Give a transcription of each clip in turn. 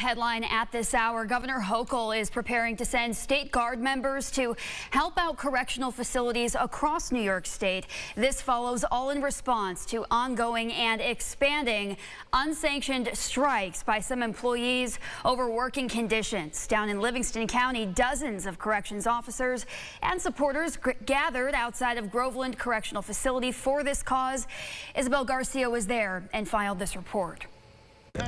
headline at this hour. Governor Hochul is preparing to send state guard members to help out correctional facilities across New York State. This follows all in response to ongoing and expanding unsanctioned strikes by some employees over working conditions. Down in Livingston County, dozens of corrections officers and supporters gathered outside of Groveland Correctional Facility for this cause. Isabel Garcia was there and filed this report.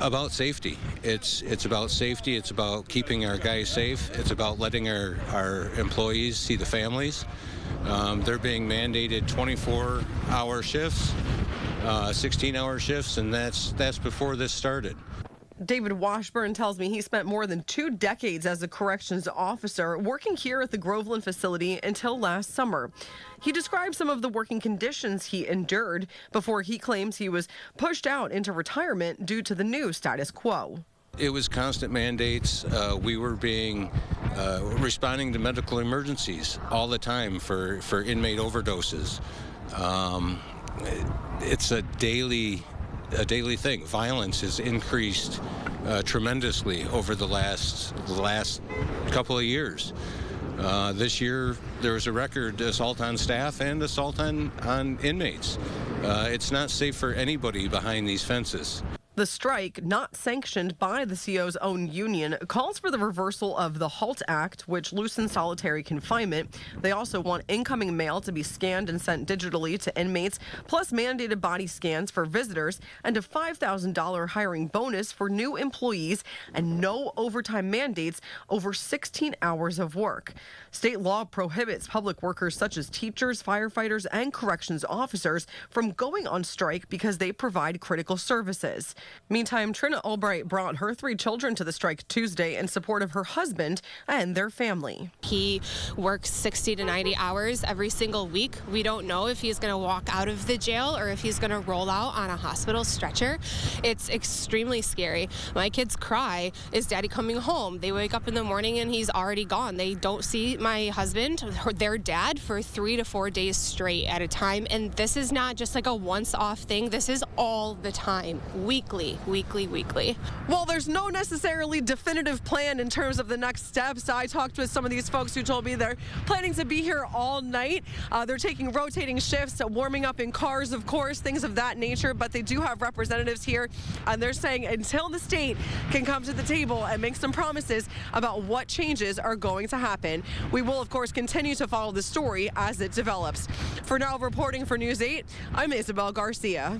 About safety. It's about safety. It's about keeping our guys safe. It's about letting our employees see the families. They're being mandated 24-hour shifts, 16-hour shifts, and that's before this started. David Washburn tells me he spent more than 2 decades as a corrections officer working here at the Groveland facility until last summer. He describes some of the working conditions he endured before he claims he was pushed out into retirement due to the new status quo. It was constant mandates. We were responding to medical emergencies all the time for inmate overdoses. It's a daily thing. Violence has increased tremendously over the last couple of years. This year, there was a record assault on staff and assault on inmates. It's not safe for anybody behind these fences. The strike, not sanctioned by the CO's own union, calls for the reversal of the HALT Act, which loosens solitary confinement. They also want incoming mail to be scanned and sent digitally to inmates, plus mandated body scans for visitors, and a $5,000 hiring bonus for new employees, and no overtime mandates over 16 hours of work. State law prohibits public workers such as teachers, firefighters, and corrections officers from going on strike because they provide critical services. Meantime, Trina Albright brought her 3 children to the strike Tuesday in support of her husband and their family. He works 60 to 90 hours every single week. We don't know if he's going to walk out of the jail or if he's going to roll out on a hospital stretcher. It's extremely scary. My kids cry, "Is Daddy coming home?" They wake up in the morning and he's already gone. They don't see my husband, their dad, for 3 to 4 days straight at a time. And this is not just like a once-off thing. This is all the time, weekly. Well, there's no necessarily definitive plan in terms of the next steps. I talked with some of these folks who told me they're planning to be here all night. They're taking rotating shifts, warming up in cars, of course, things of that nature. But they do have representatives here, and they're saying until the state can come to the table and make some promises about what changes are going to happen, we will, of course, continue to follow the story as it develops. For now, reporting for News 8, I'm Isabel Garcia.